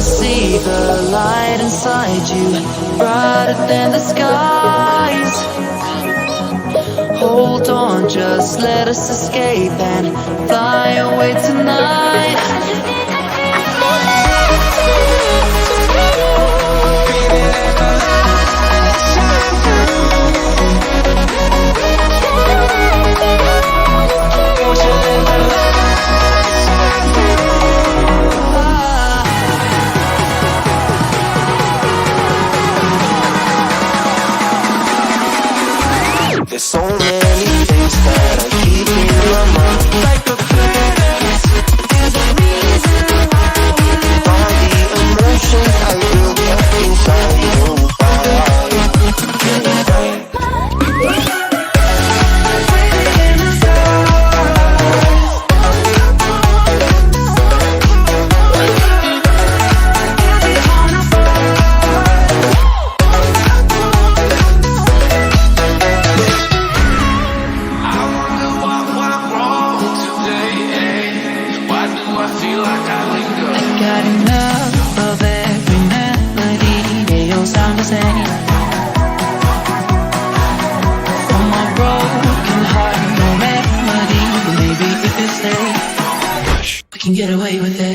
see the light inside you, brighter than the skies. Hold on, just let us escape and fly away tonight. There's so many things that I keep in my mind, like a past. There's a reason why all the emotions I built up inside you. Got enough of every melody, they all sound the same. For my broken heart, no remedy, but maybe if you stay, we can get away with it.